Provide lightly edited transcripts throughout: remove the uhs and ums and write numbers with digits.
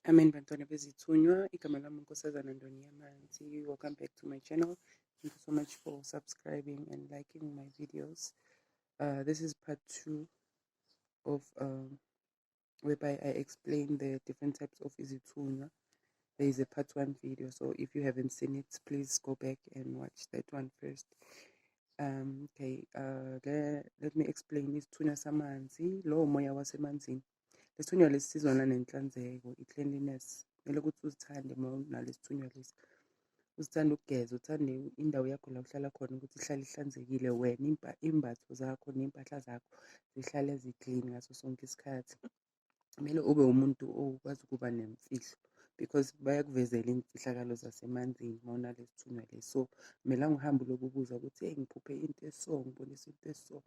Amen bantwana bezithunywa, igama lami unkosazana Ndoni Yamanzi. Welcome back to my channel. Thank you so much for subscribing and liking my videos. This is part 2 of whereby I explain the different types of Izithunywa. There is a part 1 video, so if you haven't seen it, please go back and watch that one first. Let me explain isithunywa samanzi, lo moya wasemanzini. Lesithunywa lesi sizwana nenhlanzeko, i-cleanliness. Kumele ukuthi uzithande uma unalesithunywa lesi. Uzithande ukugeza, uthande indawo yakho la uhlala khona ukuthi ihlale ihlanzekile, wena imbatho zakho nempahla zakho zihlale zi-clean ngaso sonke isikhathi. Kumele ube umuntu okwazi ukuba nemfihlo, because bayakuvezela imfihlakalo zasemanzini uma unalesithunywa lesi. So kumele uhambe ulokubuza ukuthi hey, ngiphuphe into eso, ngibonisa into eso,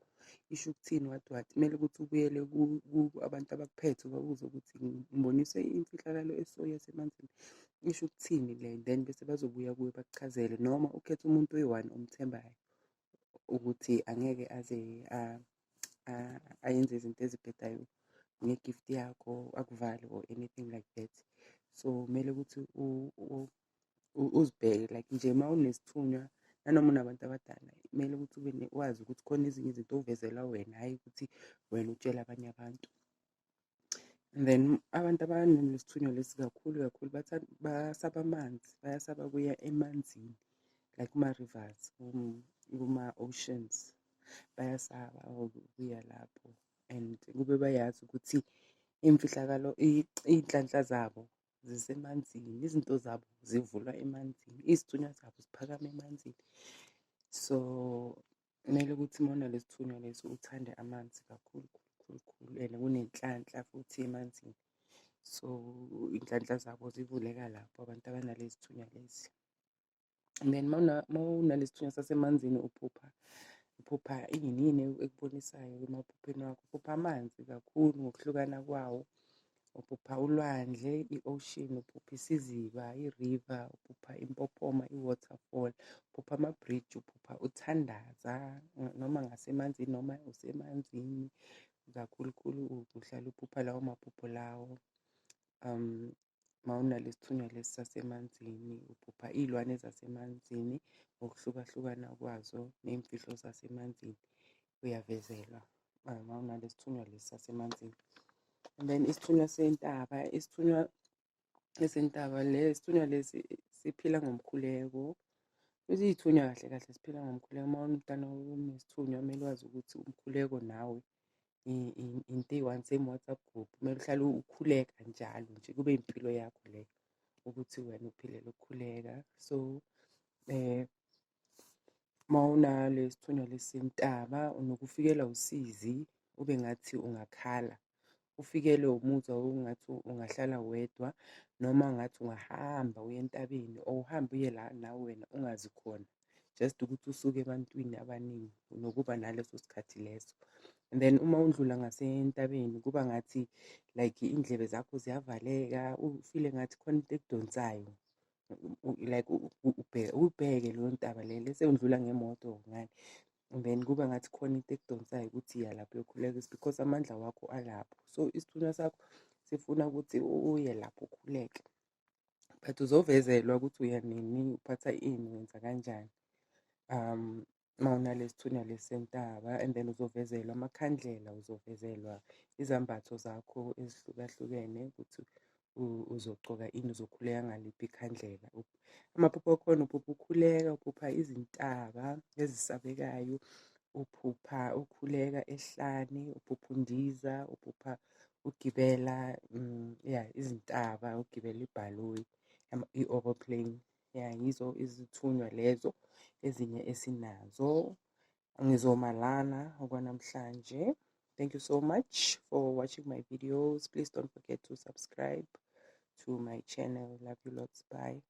isho ukuthini, what. Kumele ukuthi ubuyele abantu abakuphethe ubabuze ukuthi ngibonise imfihlakalo eso yasemanzini, isho ukuthini le, then bese bazobuya kuwe bakuchazele, noma ukhethe umuntu oyi-1 omthembayo ukuthi angeke aze ayenze izinto ezibhedayo nge-gift yakho, akuvale or anything like that. So kumele ukuthi uzibheke, like nje uma unesithunywa nanoma unabantu abadala, kumele ukuthi wazi ukuthi khona ezinye izinto ovezela wena, hhayi ukuthi wena utshela abanye abantu. And then abantu abanesithunywa lesi kakhulu bayasaba amanzi, bayasaba kuya emanzini, like kuma-rivers, kuma-oceans, bayasaba ukuya lapho. And kube bayazi ukuthi imfihlakalo, iy'nhlanhla zabo zisemanzini, izinto zabo zivulwa emanzini, izithunywa zabo ziphakama emanzini. So kumele ukuthi uma unalesithunywa lesi uthande amanzi kakhulu, and kunenhlanhla futhi emanzini. So iy'nhlanhla zabo zivuleka lapho abantu abanalesithunywa lesi. And then uma unalesithunywa sasemanzini uphupha ini ekubonisayo emaphupheni wakho. Uphupha amanzi kakhulu ngokuhlukana kwawo, uphupha ulwandle, i-ocean, uphupha isiziba, i-river, uphupha impophoma, i-waterfall, uphupha ama-bridge, uphupha uthandaza noma ngasemanzini noma usemanzini. Kakhulukhulu uhlala uphupha lawo maphupho lawo. Uma unalesithunywa lesi sasemanzini uphupha iy'lwane zasemanzini ngokuhlukahlukana kwazo, ney'mfihlo zasemanzini uyavezelwa uma unalesithunywa lesi sasemanzini. And then isithunywa sentaba, isithunywa esentaba, isithunywa lesi siphila ngomkhuleko. Izithunywa kahle kahle siphila ngomkhuleko. Uma umntana unesithunywa kumele wazi ukuthi umkhuleko nawe into eyi-1, same WhatsApp group. Kumele uhlale ukhuleka njalo nje, kube impilo yakho leyo ukuthi wena uphilele ukukhuleka. So uma unalesithunywa lesentaba unokufikelwa usizi, ube ngathi ungakhala, ufikelwe umuzwa ungathi ungahlala wedwa, noma ngathi ungahamba uye entabeni or uhambe uye la nawe wena ungazi khona, just ukuthi usuke ebantwini abaningi nokuba naleso sikhathi leso. And then uma undlula ngasentabeni kuba ngathi like iy'ndlebe zakho ziyavaleka, ufile ngathi khona into ekudonsayo, like ubheke leyo ntaba leyo, sewundlula ngemoto ngani. And then kuba ngathi khona into ekudonsayo ukuthi iya lapho uyokhuleka, it's because amandla wakho alapho. So isithunywa sakho sifuna ukuthi uye lapho ukhuleke, but uzovezelwa ukuthi uya nini, uphatha ini, wenza kanjani uma unalesithunywa lesentaba. And then uzovezelwa amakhandlela, uzovezelwa izambatho zakho ezihlukahlukene ukuthi uzogcoka ini, uzokhuleka ngaliphi ikhandlela. Amaphupho akhona uphupha ukhuleka, uphupha izintaba ezisabekayo, uphupha ukhuleka ehlane, uphupha undiza, uphupha ugibela izintaba, ugibela ibhanoyi, i-overplane. Yizo izithunywa lezo ezinye esinazo. Ngizomalana okwanamhlanje. Thank you so much for watching my videos. Please don't forget to subscribe to my channel. Love you lots. Bye.